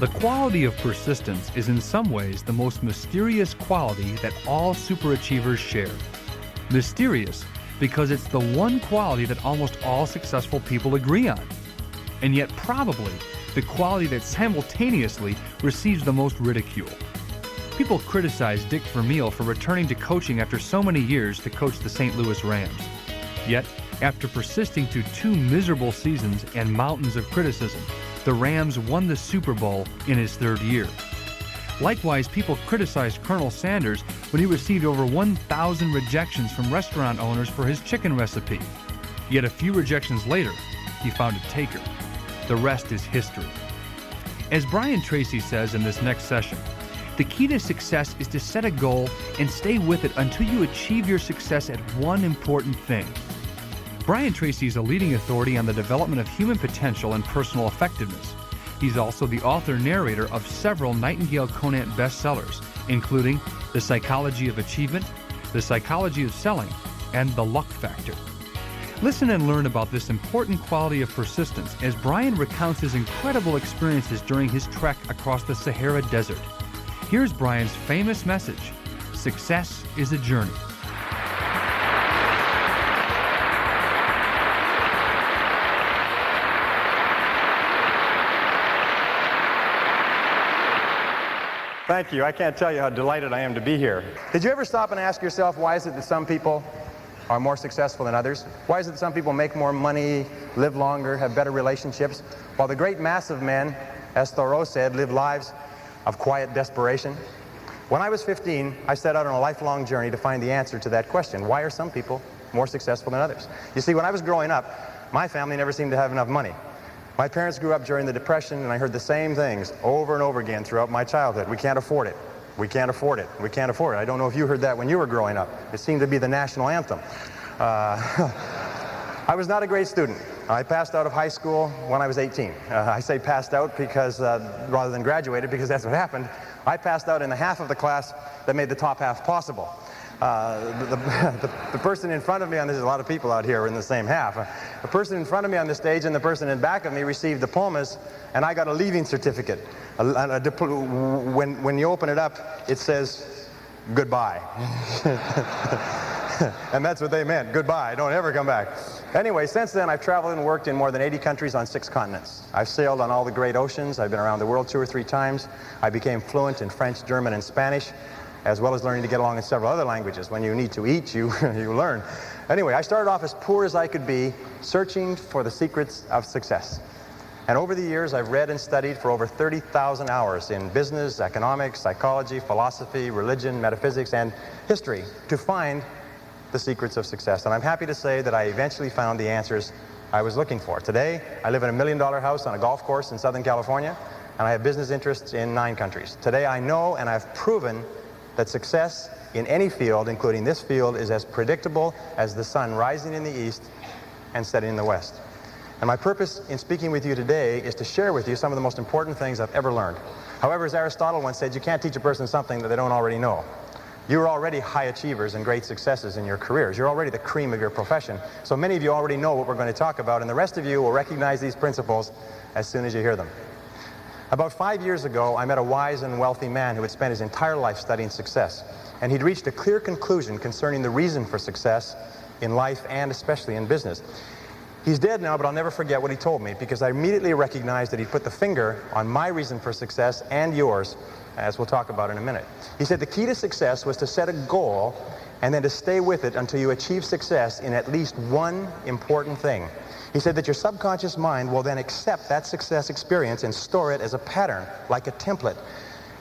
The quality of persistence is in some ways the most mysterious quality that all superachievers share. Mysterious because it's the one quality that almost all successful people agree on. And yet probably the quality that simultaneously receives the most ridicule. People criticize Dick Vermeil for returning to coaching after so many years to coach the St. Louis Rams. Yet, after persisting through 2 miserable seasons and mountains of criticism, the Rams won the Super Bowl in his 3rd year. Likewise, people criticized Colonel Sanders when he received over 1,000 rejections from restaurant owners for his chicken recipe. Yet a few rejections later, he found a taker. The rest is history. As Brian Tracy says in this next session, the key to success is to set a goal and stay with it until you achieve your success at one important thing. Brian Tracy is a leading authority on the development of human potential and personal effectiveness. He's also the author-narrator of several Nightingale Conant bestsellers, including The Psychology of Achievement, The Psychology of Selling, and The Luck Factor. Listen and learn about this important quality of persistence as Brian recounts his incredible experiences during his trek across the Sahara Desert. Here's Brian's famous message: success is a journey. Thank you. I can't tell you how delighted I am to be here. Did you ever stop and ask yourself, why is it that some people are more successful than others? Why is it that some people make more money, live longer, have better relationships, while the great mass of men, as Thoreau said, live lives of quiet desperation? When I was 15, I set out on a lifelong journey to find the answer to that question. Why are some people more successful than others? You see, when I was growing up, my family never seemed to have enough money. My parents grew up during the Depression, and I heard the same things over and over again throughout my childhood. We can't afford it. We can't afford it. We can't afford it. I don't know if you heard that when you were growing up. It seemed to be the national anthem. I was not a great student. I passed out of high school when I was 18. I say passed out because, rather than graduated, because that's what happened. I passed out in the half of the class that made the top half possible. The person in front of me, and there's a lot of people out here in the same half, the person in front of me on the stage and the person in back of me received diplomas, and I got a leaving certificate. When you open it up, it says goodbye. And that's what they meant, goodbye, don't ever come back. Anyway, since then I've traveled and worked in more than 80 countries on 6 continents. I've sailed on all the great oceans. I've been around the world 2 or 3 times. I became fluent in French, German, and Spanish, as well as learning to get along in several other languages. When you need to eat, you learn. Anyway, I started off as poor as I could be, searching for the secrets of success. And over the years, I've read and studied for over 30,000 hours in business, economics, psychology, philosophy, religion, metaphysics, and history to find the secrets of success. And I'm happy to say that I eventually found the answers I was looking for. Today, I live in a $1 million house on a golf course in Southern California, and I have business interests in 9 countries. Today, I know and I've proven that success in any field, including this field, is as predictable as the sun rising in the east and setting in the west. And my purpose in speaking with you today is to share with you some of the most important things I've ever learned. However, as Aristotle once said, you can't teach a person something that they don't already know. You're already high achievers and great successes in your careers. You're already the cream of your profession. So many of you already know what we're going to talk about, and the rest of you will recognize these principles as soon as you hear them. About 5 years ago, I met a wise and wealthy man who had spent his entire life studying success. And he'd reached a clear conclusion concerning the reason for success in life and especially in business. He's dead now, but I'll never forget what he told me, because I immediately recognized that he'd put the finger on my reason for success and yours, as we'll talk about in a minute. He said the key to success was to set a goal and then to stay with it until you achieve success in at least one important thing. He said that your subconscious mind will then accept that success experience and store it as a pattern, like a template.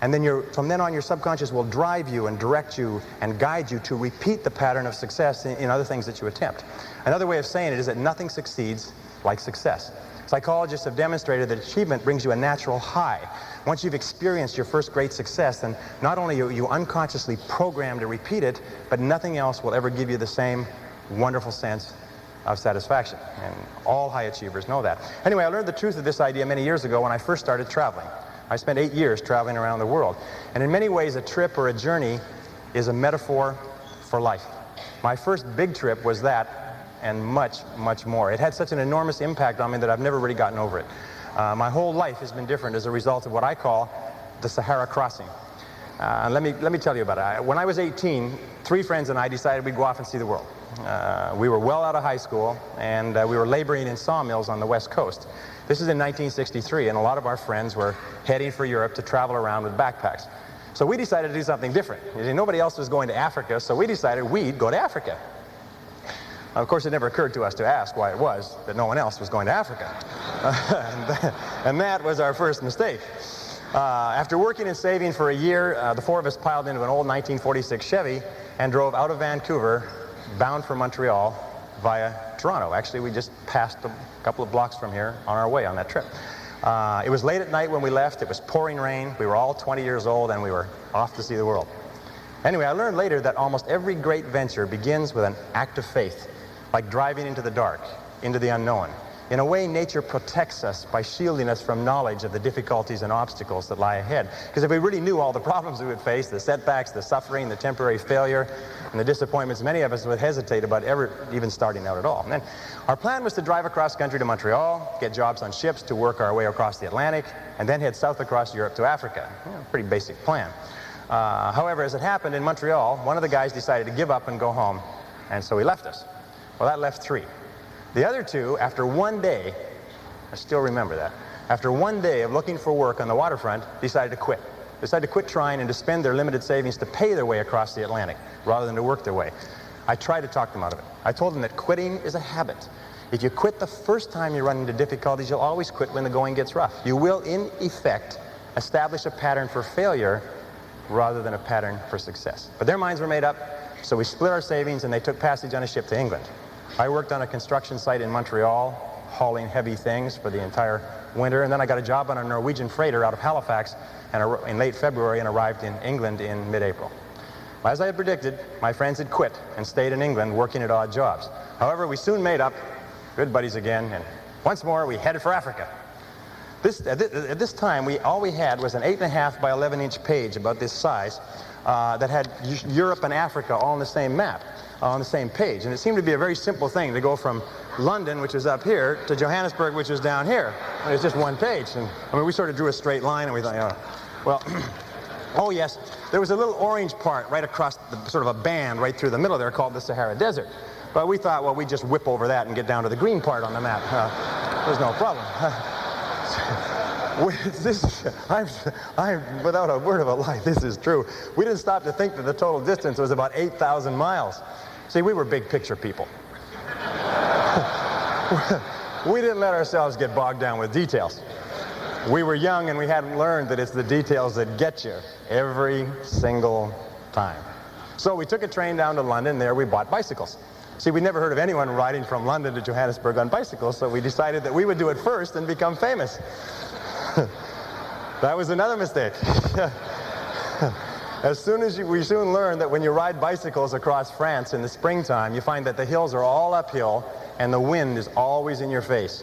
And then from then on, your subconscious will drive you and direct you and guide you to repeat the pattern of success in other things that you attempt. Another way of saying it is that nothing succeeds like success. Psychologists have demonstrated that achievement brings you a natural high. Once you've experienced your first great success, then not only are you unconsciously programmed to repeat it, but nothing else will ever give you the same wonderful sense of satisfaction. And all high achievers know that. Anyway, I learned the truth of this idea many years ago when I first started traveling. I spent 8 years traveling around the world. And in many ways, a trip or a journey is a metaphor for life. My first big trip was that, and much, much more. It had such an enormous impact on me that I've never really gotten over it. My whole life has been different as a result of what I call the Sahara crossing. Let me tell you about it. When I was 18, 3 friends and I decided we'd go off and see the world. We were well out of high school, and we were laboring in sawmills on the West Coast. This is in 1963, and a lot of our friends were heading for Europe to travel around with backpacks. So we decided to do something different. You see, nobody else was going to Africa, so we decided we'd go to Africa. Of course, it never occurred to us to ask why it was that no one else was going to Africa. And that was our first mistake. After working and saving for a year, the 4 of us piled into an old 1946 Chevy and drove out of Vancouver, bound for Montreal via Toronto. Actually, we just passed a couple of blocks from here on our way on that trip. It was late at night when we left. It was pouring rain. We were all 20 years old, and we were off to see the world. Anyway, I learned later that almost every great venture begins with an act of faith, like driving into the dark, into the unknown. In a way, nature protects us by shielding us from knowledge of the difficulties and obstacles that lie ahead. Because if we really knew all the problems we would face, the setbacks, the suffering, the temporary failure, and the disappointments, many of us would hesitate about ever even starting out at all. And then our plan was to drive across country to Montreal, get jobs on ships to work our way across the Atlantic, and then head south across Europe to Africa. Pretty basic plan. However, as it happened in Montreal, one of the guys decided to give up and go home, and so he left us. Well, that left 3. The other 2, after one day, I still remember that, after one day of looking for work on the waterfront, decided to quit. Decided to quit trying and to spend their limited savings to pay their way across the Atlantic, rather than to work their way. I tried to talk them out of it. I told them that quitting is a habit. If you quit the first time you run into difficulties, you'll always quit when the going gets rough. You will, in effect, establish a pattern for failure rather than a pattern for success. But their minds were made up, so we split our savings and they took passage on a ship to England. I worked on a construction site in Montreal, hauling heavy things for the entire winter, and then I got a job on a Norwegian freighter out of Halifax in late February and arrived in England in mid-April. As I had predicted, my friends had quit and stayed in England working at odd jobs. However, we soon made up, good buddies again, and once more we headed for Africa. At this time, all we had was an 8.5 by 11-inch page about this size that had Europe and Africa all on the same map, on the same page. And it seemed to be a very simple thing to go from London, which is up here, to Johannesburg, which is down here. And it's just one page. And I mean, we sort of drew a straight line, and we thought, well, oh yes, there was a little orange part right across sort of a band right through the middle there called the Sahara Desert. But we thought, well, we'd just whip over that and get down to the green part on the map. There's no problem. I'm without a word of a lie, this is true. We didn't stop to think that the total distance was about 8,000 miles. See, we were big picture people. We didn't let ourselves get bogged down with details. We were young and we hadn't learned that it's the details that get you every single time. So we took a train down to London. There we bought bicycles. See, we'd never heard of anyone riding from London to Johannesburg on bicycles, so we decided that we would do it first and become famous. That was another mistake. We soon learned that when you ride bicycles across France in the springtime, you find that the hills are all uphill and the wind is always in your face.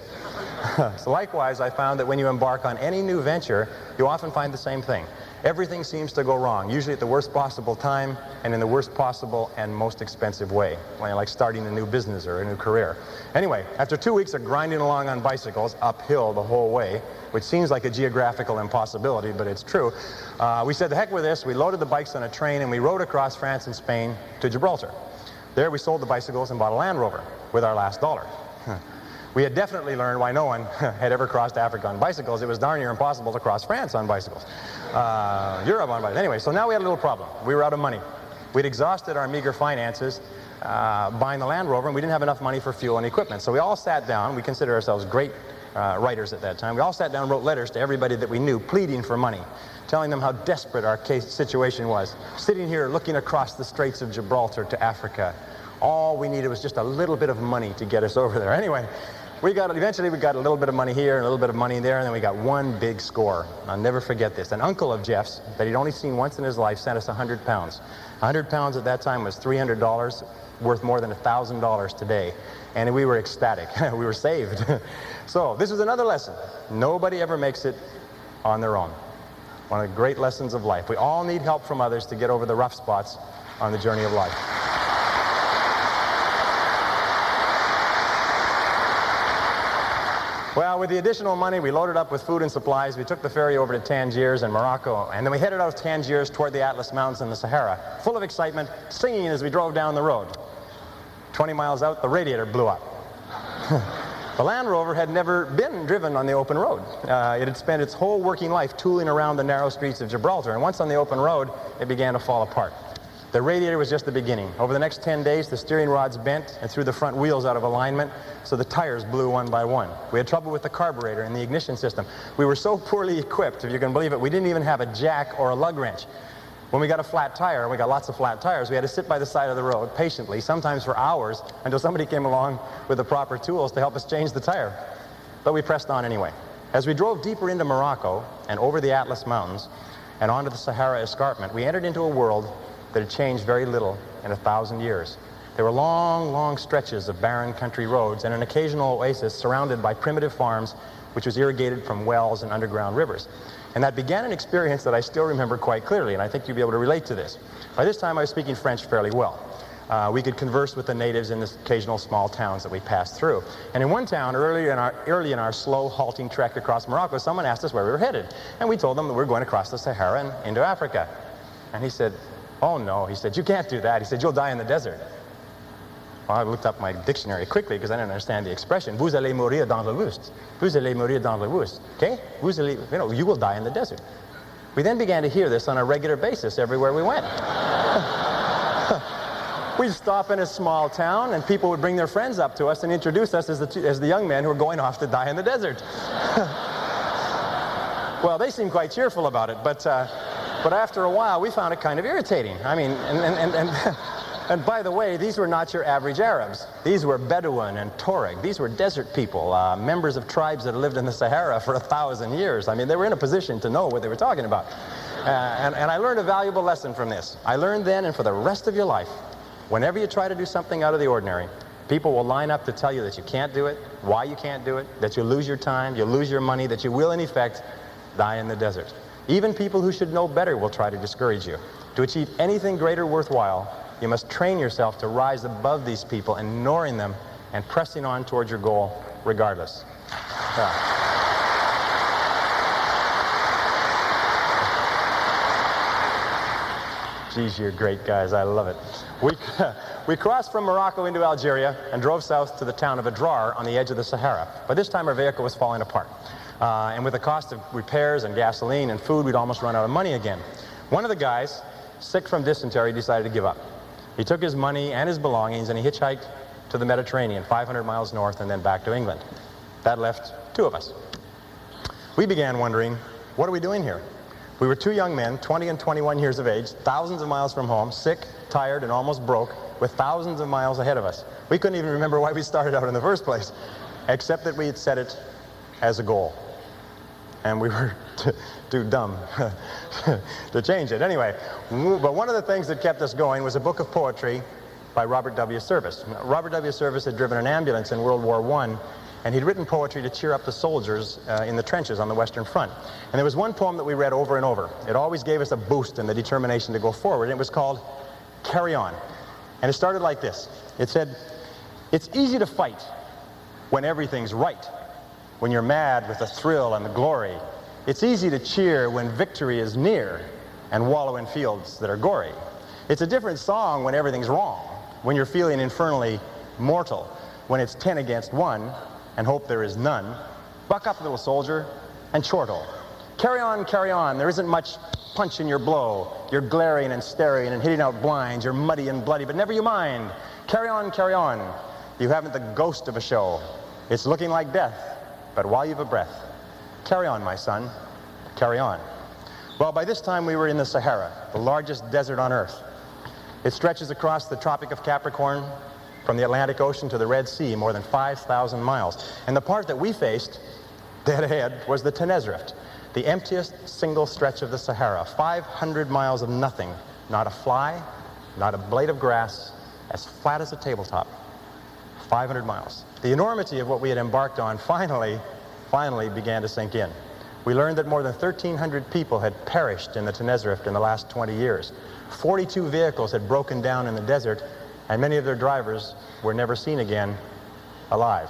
So likewise, I found that when you embark on any new venture, you often find the same thing. Everything seems to go wrong, usually at the worst possible time and in the worst possible and most expensive way, like starting a new business or a new career. Anyway, after 2 weeks of grinding along on bicycles, uphill the whole way, which seems like a geographical impossibility, but it's true, we said, the heck with this. We loaded the bikes on a train and we rode across France and Spain to Gibraltar. There we sold the bicycles and bought a Land Rover with our last dollar. We had definitely learned why no one had ever crossed Africa on bicycles. It was darn near impossible to cross France on bicycles. Europe on bicycles. Anyway, so now we had a little problem. We were out of money. We'd exhausted our meager finances buying the Land Rover, and we didn't have enough money for fuel and equipment. So we all sat down. We considered ourselves great writers at that time. We all sat down and wrote letters to everybody that we knew, pleading for money, telling them how desperate our situation was. Sitting here looking across the Straits of Gibraltar to Africa. All we needed was just a little bit of money to get us over there. Anyway, eventually we got a little bit of money here and a little bit of money there, and then we got one big score. I'll never forget this. An uncle of Jeff's that he'd only seen once in his life sent us 100 pounds. 100 pounds at that time was $300, worth more than $1,000 today. And we were ecstatic. We were saved. So this is another lesson. Nobody ever makes it on their own. One of the great lessons of life. We all need help from others to get over the rough spots on the journey of life. Well, Well, with the additional money, we loaded up with food and supplies. We took the ferry over to Tangiers and Morocco, and then we headed out of Tangiers toward the Atlas Mountains and the Sahara, full of excitement, singing as we drove down the road. 20 miles out, the radiator blew up. The Land Rover had never been driven on the open road. It had spent its whole working life tooling around the narrow streets of Gibraltar, and once on the open road, it began to fall apart. The radiator was just the beginning. Over the next 10 days, the steering rods bent and threw the front wheels out of alignment, so the tires blew one by one. We had trouble with the carburetor and the ignition system. We were so poorly equipped, if you can believe it, we didn't even have a jack or a lug wrench. When we got a flat tire, and we got lots of flat tires, we had to sit by the side of the road patiently, sometimes for hours, until somebody came along with the proper tools to help us change the tire. But we pressed on anyway. As we drove deeper into Morocco and over the Atlas Mountains and onto the Sahara Escarpment, we entered into a world that had changed very little in 1,000 years. There were long, long stretches of barren country roads and an occasional oasis surrounded by primitive farms, which was irrigated from wells and underground rivers. And that began an experience that I still remember quite clearly, and I think you'll be able to relate to this. By this time, I was speaking French fairly well. We could converse with the natives in the occasional small towns that we passed through. And in one town, early in our slow, halting trek across Morocco, someone asked us where we were headed. And we told them that we were going across the Sahara and into Africa. And he said, "Oh, no," he said, "you can't do that." He said, "You'll die in the desert." Well, I looked up my dictionary quickly because I didn't understand the expression. Vous allez mourir dans le buste. Vous allez mourir dans le buste. Okay? Vous allez, you will die in the desert. We then began to hear this on a regular basis everywhere we went. We'd stop in a small town and people would bring their friends up to us and introduce us as the young men who were going off to die in the desert. Well, they seemed quite cheerful about it, but after a while we found it kind of irritating. I mean, and by the way, these were not your average Arabs. These were Bedouin and Tuareg. These were desert people, members of tribes that had lived in the Sahara for 1,000 years. I mean, they were in a position to know what they were talking about. And I learned a valuable lesson from this. I learned then, and for the rest of your life, whenever you try to do something out of the ordinary, people will line up to tell you that you can't do it, why you can't do it, that you'll lose your time, you'll lose your money, that you will, in effect, die in the desert. Even people who should know better will try to discourage you. To achieve anything greater worthwhile, you must train yourself to rise above these people, ignoring them and pressing on towards your goal regardless. Geez, you're great guys. I love it. We crossed from Morocco into Algeria and drove south to the town of Adrar on the edge of the Sahara. By this time, our vehicle was falling apart. And with the cost of repairs and gasoline and food, we'd almost run out of money again. One of the guys, sick from dysentery, decided to give up. He took his money and his belongings and he hitchhiked to the Mediterranean, 500 miles north and then back to England. That left two of us. We began wondering, what are we doing here? We were two young men, 20 and 21 years of age, thousands of miles from home, sick, tired, and almost broke, with thousands of miles ahead of us. We couldn't even remember why we started out in the first place, except that we had set it as a goal. And we were too dumb to change it. Anyway, but one of the things that kept us going was a book of poetry by Robert W. Service. Robert W. Service had driven an ambulance in World War I, and he'd written poetry to cheer up the soldiers in the trenches on the Western Front. And there was one poem that we read over and over. It always gave us a boost and the determination to go forward, and it was called Carry On. And it started like this. It said, "It's easy to fight when everything's right, when you're mad with the thrill and the glory. It's easy to cheer when victory is near and wallow in fields that are gory. It's a different song when everything's wrong, when you're feeling infernally mortal, when it's 10 against 1 and hope there is none. Buck up, little soldier, and chortle. Carry on, there isn't much punch in your blow. You're glaring and staring and hitting out blinds. You're muddy and bloody, but never you mind. Carry on. You haven't the ghost of a show. It's looking like death, but while you've a breath, carry on, my son, carry on." Well, by this time we were in the Sahara, the largest desert on Earth. It stretches across the Tropic of Capricorn from the Atlantic Ocean to the Red Sea, more than 5,000 miles. And the part that we faced, dead ahead, was the Tenerife, the emptiest single stretch of the Sahara, 500 miles of nothing, not a fly, not a blade of grass, as flat as a tabletop. 500 miles. The enormity of what we had embarked on finally began to sink in. We learned that more than 1,300 people had perished in the Tenerife in the last 20 years. 42 vehicles had broken down in the desert, and many of their drivers were never seen again alive.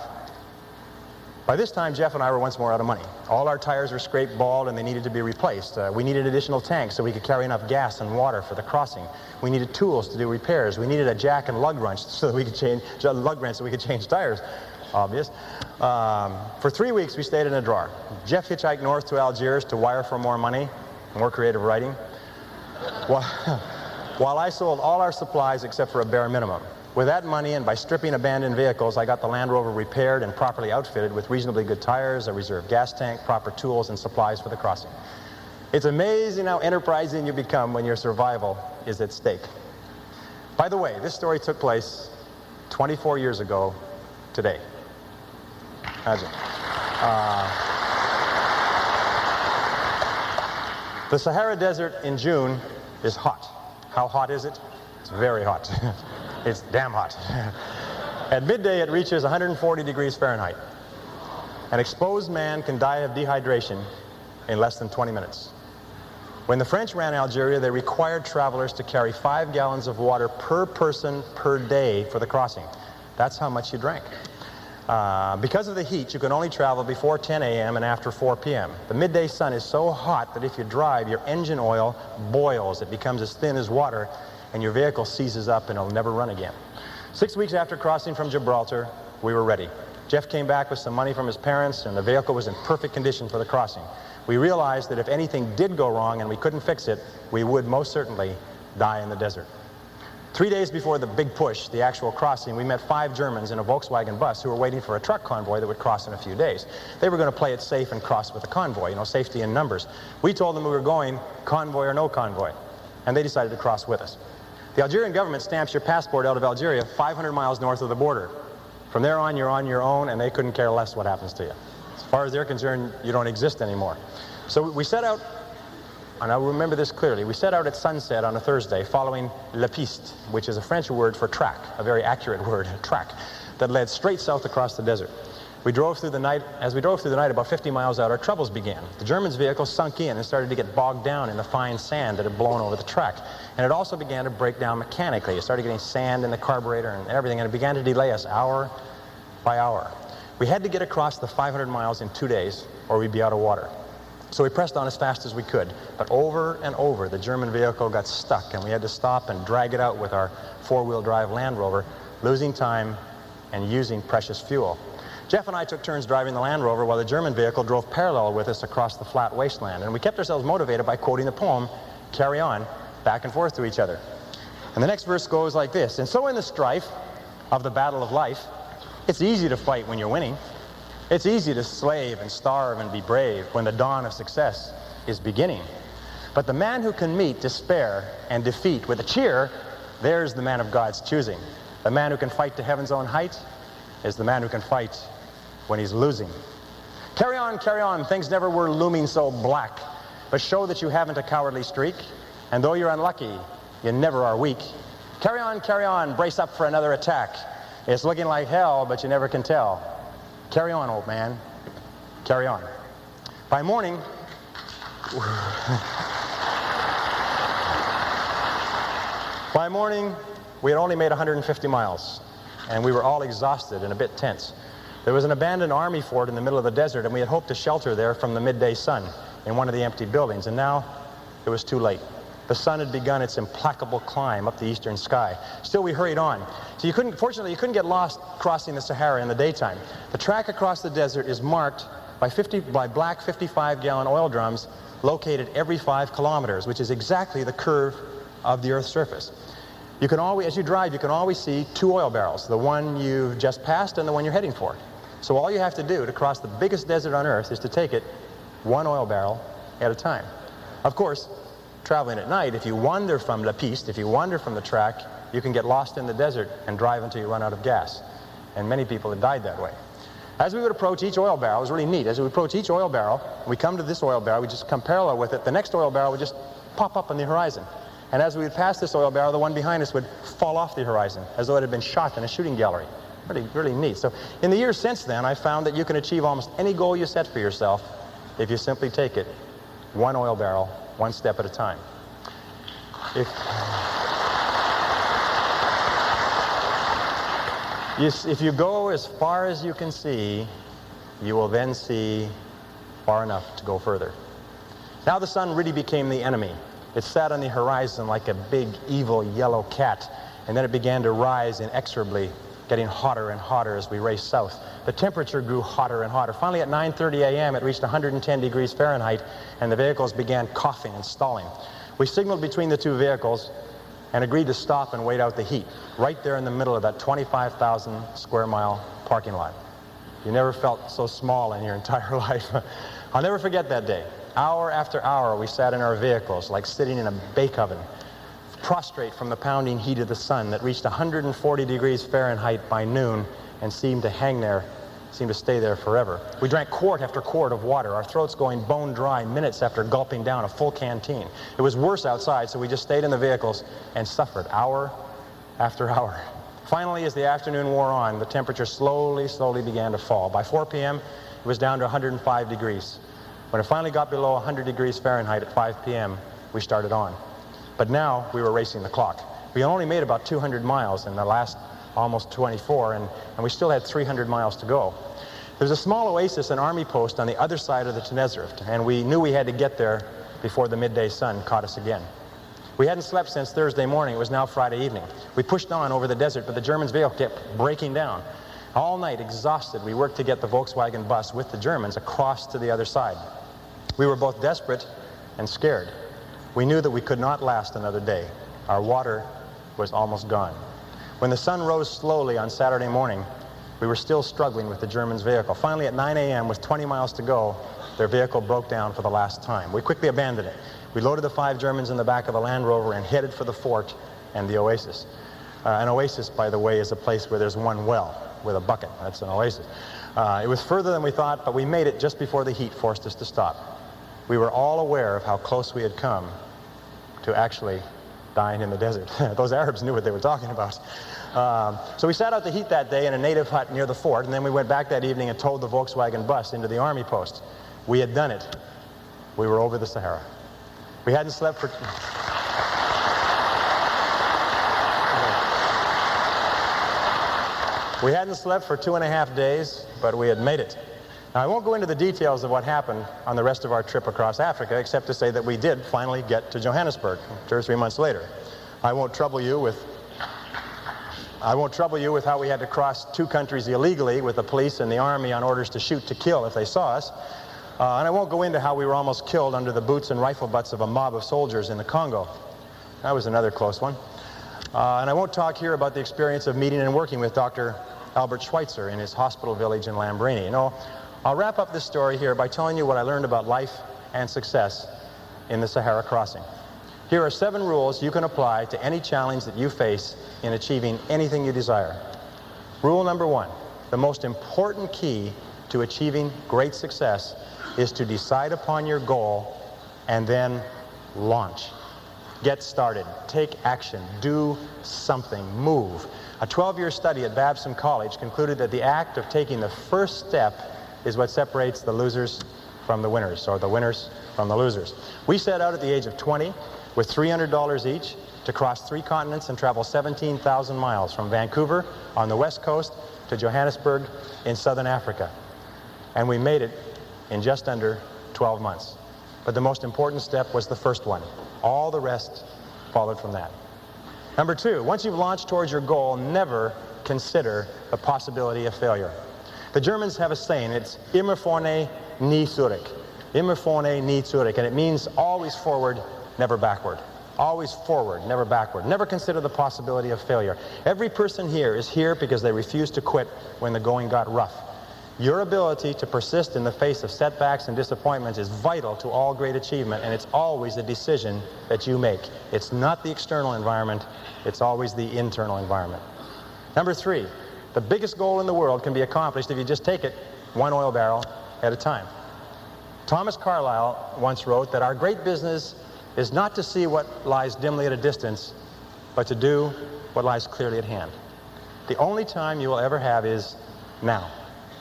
By this time, Jeff and I were once more out of money. All our tires were scraped bald and they needed to be replaced. We needed additional tanks so we could carry enough gas and water for the crossing. We needed tools to do repairs. We needed a jack and lug wrench so that we could change tires. Obvious. For 3 weeks, we stayed in a drawer. Jeff hitchhiked north to Algiers to wire for more money, more creative writing, while I sold all our supplies except for a bare minimum. With that money and by stripping abandoned vehicles, I got the Land Rover repaired and properly outfitted with reasonably good tires, a reserve gas tank, proper tools, and supplies for the crossing. It's amazing how enterprising you become when your survival is at stake. By the way, this story took place 24 years ago today. Imagine. The Sahara Desert in June is hot. How hot is it? It's very hot. It's damn hot. At midday, it reaches 140 degrees Fahrenheit. An exposed man can die of dehydration in less than 20 minutes. When the French ran Algeria, they required travelers to carry 5 gallons of water per person per day for the crossing. That's how much you drank. Because of the heat, you can only travel before 10 a.m. and after 4 p.m. The midday sun is so hot that if you drive, your engine oil boils. It becomes as thin as water, and your vehicle seizes up and it'll never run again. 6 weeks after crossing from Gibraltar, we were ready. Jeff came back with some money from his parents, and the vehicle was in perfect condition for the crossing. We realized that if anything did go wrong and we couldn't fix it, we would most certainly die in the desert. 3 days before the big push, the actual crossing, we met 5 Germans in a Volkswagen bus who were waiting for a truck convoy that would cross in a few days. They were going to play it safe and cross with a convoy, safety in numbers. We told them we were going, convoy or no convoy, and they decided to cross with us. The Algerian government stamps your passport out of Algeria 500 miles north of the border. From there on, you're on your own, and they couldn't care less what happens to you. As far as they're concerned, you don't exist anymore. So we set out, and I remember this clearly, we set out at sunset on a Thursday following La Piste, which is a French word for track, a very accurate word, track, that led straight south across the desert. We drove through the night. As we drove through the night, about 50 miles out, our troubles began. The Germans' vehicle sunk in and started to get bogged down in the fine sand that had blown over the track. And it also began to break down mechanically. It started getting sand in the carburetor and everything, and it began to delay us hour by hour. We had to get across the 500 miles in 2 days, or we'd be out of water. So we pressed on as fast as we could. But over and over, the German vehicle got stuck, and we had to stop and drag it out with our 4-wheel drive Land Rover, losing time and using precious fuel. Jeff and I took turns driving the Land Rover while the German vehicle drove parallel with us across the flat wasteland. And we kept ourselves motivated by quoting the poem, Carry On, back and forth to each other. And the next verse goes like this: And so in the strife of the battle of life, it's easy to fight when you're winning. It's easy to slave and starve and be brave when the dawn of success is beginning. But the man who can meet despair and defeat with a cheer, there's the man of God's choosing. The man who can fight to heaven's own height is the man who can fight when he's losing. Carry on, things never were looming so black, but show that you haven't a cowardly streak, and though you're unlucky, you never are weak. Carry on, brace up for another attack. It's looking like hell, but you never can tell. Carry on, old man, carry on. By morning, we had only made 150 miles, and we were all exhausted and a bit tense. There was an abandoned army fort in the middle of the desert, and we had hoped to shelter there from the midday sun in one of the empty buildings, and now it was too late. The sun had begun its implacable climb up the eastern sky. Still, we hurried on. So fortunately, you couldn't get lost crossing the Sahara in the daytime. The track across the desert is marked by black 55-gallon oil drums located every 5 kilometers, which is exactly the curve of the Earth's surface. You can always, as you drive, you can always see 2 oil barrels, the one you've just passed and the one you're heading for. So all you have to do to cross the biggest desert on Earth is to take it 1 oil barrel at a time. Of course, traveling at night, if you wander from La Piste, if you wander from the track, you can get lost in the desert and drive until you run out of gas. And many people have died that way. As we would approach each oil barrel, it was really neat. As we approach each oil barrel, we come to this oil barrel, we just come parallel with it. The next oil barrel would just pop up on the horizon. And as we would pass this oil barrel, the one behind us would fall off the horizon, as though it had been shot in a shooting gallery. Really neat. So in the years since then, I found that you can achieve almost any goal you set for yourself if you simply take it 1 oil barrel, 1 step at a time. If you go as far as you can see, you will then see far enough to go further. Now the sun really became the enemy. It sat on the horizon like a big, evil, yellow cat, and then it began to rise inexorably, getting hotter and hotter as we raced south. The temperature grew hotter and hotter. Finally, at 9:30 a.m., it reached 110 degrees Fahrenheit, and the vehicles began coughing and stalling. We signaled between the two vehicles and agreed to stop and wait out the heat, right there in the middle of that 25,000 square mile parking lot. You never felt so small in your entire life. I'll never forget that day. Hour after hour, we sat in our vehicles like sitting in a bake oven, prostrate from the pounding heat of the sun that reached 140 degrees Fahrenheit by noon and seemed to hang there, seemed to stay there forever. We drank quart after quart of water, our throats going bone dry minutes after gulping down a full canteen. It was worse outside, so we just stayed in the vehicles and suffered hour after hour. Finally, as the afternoon wore on, the temperature slowly began to fall. By 4 p.m., it was down to 105 degrees. When it finally got below 100 degrees Fahrenheit at 5 p.m., we started on. But now we were racing the clock. We only made about 200 miles in the last almost 24, and we still had 300 miles to go. There's a small oasis, an army post on the other side of the Tenerife, and we knew we had to get there before the midday sun caught us again. We hadn't slept since Thursday morning. It was now Friday evening. We pushed on over the desert, but the Germans' vehicle kept breaking down. All night, exhausted, we worked to get the Volkswagen bus with the Germans across to the other side. We were both desperate and scared. We knew that we could not last another day. Our water was almost gone. When the sun rose slowly on Saturday morning, we were still struggling with the Germans' vehicle. Finally, at 9 a.m., with 20 miles to go, their vehicle broke down for the last time. We quickly abandoned it. We loaded the 5 Germans in the back of a Land Rover and headed for the fort and the oasis. An oasis, by the way, is a place where there's one well with a bucket. That's an oasis. It was further than we thought, but we made it just before the heat forced us to stop. We were all aware of how close we had come to actually dying in the desert. Those Arabs knew what they were talking about. So we sat out the heat that day in a native hut near the fort, and then we went back that evening and towed the Volkswagen bus into the army post. We had done it. We were over the Sahara. We hadn't slept for... We hadn't slept for 2.5 days, but we had made it. Now, I won't go into the details of what happened on the rest of our trip across Africa, except to say that we did finally get to Johannesburg 2 or 3 months later. I won't trouble you with how we had to cross 2 countries illegally with the police and the army on orders to shoot to kill if they saw us. And I won't go into how we were almost killed under the boots and rifle butts of a mob of soldiers in the Congo. That was another close one. And I won't talk here about the experience of meeting and working with Dr. Albert Schweitzer in his hospital village in Lambrini. No, I'll wrap up this story here by telling you what I learned about life and success in the Sahara crossing. Here are 7 rules you can apply to any challenge that you face in achieving anything you desire. Rule number 1, the most important key to achieving great success is to decide upon your goal and then launch. Get started, take action, do something, move. A 12-year study at Babson College concluded that the act of taking the first step is what separates the losers from the winners, or the winners from the losers. We set out at the age of 20 with $300 each to cross 3 continents and travel 17,000 miles from Vancouver on the west coast to Johannesburg in southern Africa. And we made it in just under 12 months. But the most important step was the first one. All the rest followed from that. Number 2, once you've launched towards your goal, never consider the possibility of failure. The Germans have a saying, it's immer vorne, nie zurück. Immer vorne, nie zurück. And it means always forward, never backward. Always forward, never backward. Never consider the possibility of failure. Every person here is here because they refused to quit when the going got rough. Your ability to persist in the face of setbacks and disappointments is vital to all great achievement, and it's always a decision that you make. It's not the external environment, it's always the internal environment. Number 3, the biggest goal in the world can be accomplished if you just take it 1 oil barrel at a time. Thomas Carlyle once wrote that our great business is not to see what lies dimly at a distance, but to do what lies clearly at hand. The only time you will ever have is now.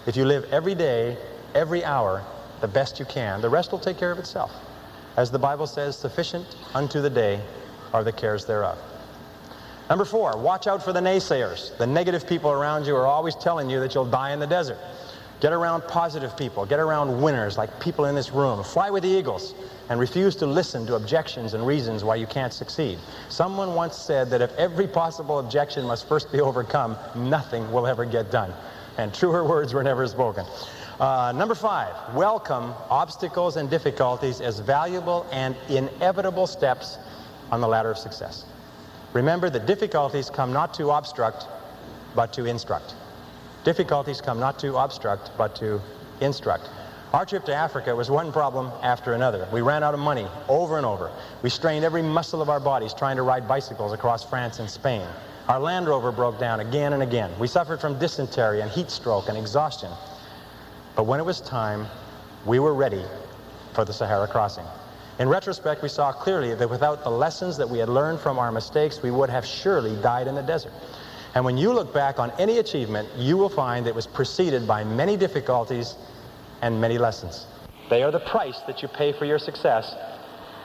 If you live every day, every hour, the best you can, the rest will take care of itself. As the Bible says, sufficient unto the day are the cares thereof. Number 4, watch out for the naysayers. The negative people around you are always telling you that you'll die in the desert. Get around positive people. Get around winners like people in this room. Fly with the eagles and refuse to listen to objections and reasons why you can't succeed. Someone once said that if every possible objection must first be overcome, nothing will ever get done. And truer words were never spoken. Number 5, welcome obstacles and difficulties as valuable and inevitable steps on the ladder of success. Remember that difficulties come not to obstruct, but to instruct. Difficulties come not to obstruct, but to instruct. Our trip to Africa was one problem after another. We ran out of money over and over. We strained every muscle of our bodies trying to ride bicycles across France and Spain. Our Land Rover broke down again and again. We suffered from dysentery and heat stroke and exhaustion. But when it was time, we were ready for the Sahara crossing. In retrospect, we saw clearly that without the lessons that we had learned from our mistakes, we would have surely died in the desert. And when you look back on any achievement, you will find that it was preceded by many difficulties and many lessons. They are the price that you pay for your success,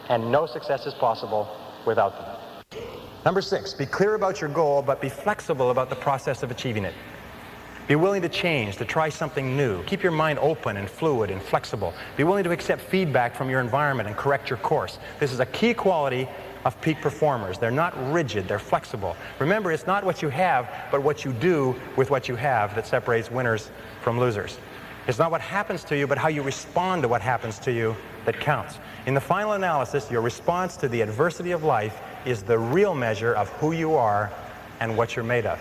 and no success is possible without them. Number 6, be clear about your goal, but be flexible about the process of achieving it. Be willing to change, to try something new. Keep your mind open and fluid and flexible. Be willing to accept feedback from your environment and correct your course. This is a key quality of peak performers. They're not rigid, they're flexible. Remember, it's not what you have, but what you do with what you have that separates winners from losers. It's not what happens to you, but how you respond to what happens to you that counts. In the final analysis, your response to the adversity of life is the real measure of who you are and what you're made of.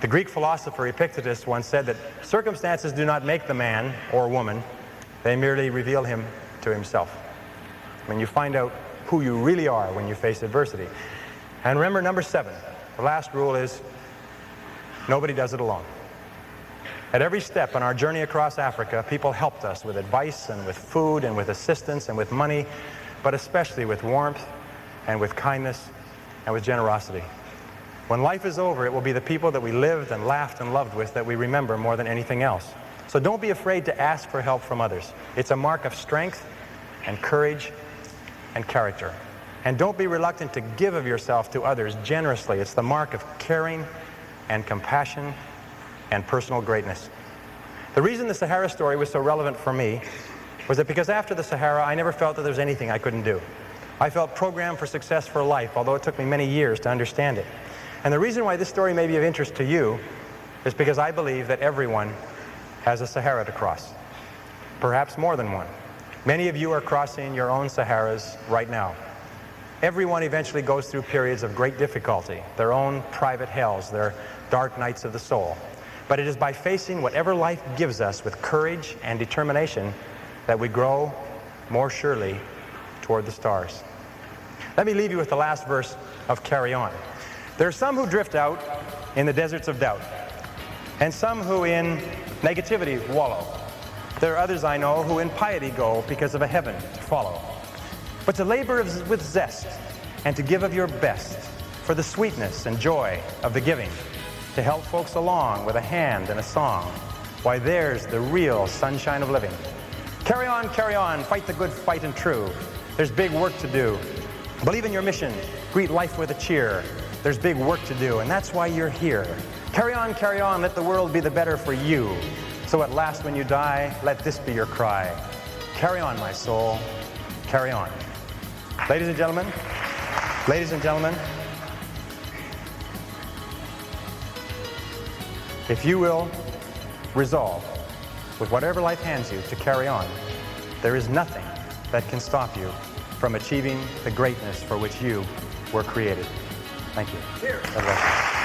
The Greek philosopher Epictetus once said that circumstances do not make the man or woman, they merely reveal him to himself. When you find out who you really are when you face adversity. And remember, number 7, the last rule is nobody does it alone. At every step on our journey across Africa, people helped us with advice and with food and with assistance and with money, but especially with warmth and with kindness and with generosity. When life is over, it will be the people that we lived and laughed and loved with that we remember more than anything else. So don't be afraid to ask for help from others. It's a mark of strength and courage and character. And don't be reluctant to give of yourself to others generously. It's the mark of caring and compassion and personal greatness. The reason the Sahara story was so relevant for me was that because after the Sahara, I never felt that there was anything I couldn't do. I felt programmed for success for life, although it took me many years to understand it. And the reason why this story may be of interest to you is because I believe that everyone has a Sahara to cross, perhaps more than one. Many of you are crossing your own Saharas right now. Everyone eventually goes through periods of great difficulty, their own private hells, their dark nights of the soul. But it is by facing whatever life gives us with courage and determination that we grow more surely toward the stars. Let me leave you with the last verse of Carry On. There are some who drift out in the deserts of doubt, and some who in negativity wallow. There are others I know who in piety go because of a heaven to follow. But to labor with zest and to give of your best for the sweetness and joy of the giving, to help folks along with a hand and a song, why there's the real sunshine of living. Carry on, fight the good fight and true. There's big work to do. Believe in your mission, greet life with a cheer. There's big work to do, and that's why you're here. Carry on, let the world be the better for you. So at last when you die, let this be your cry. Carry on, my soul, carry on. Ladies and gentlemen, if you will resolve, with whatever life hands you, to carry on, there is nothing that can stop you from achieving the greatness for which you were created. Thank you. God bless you.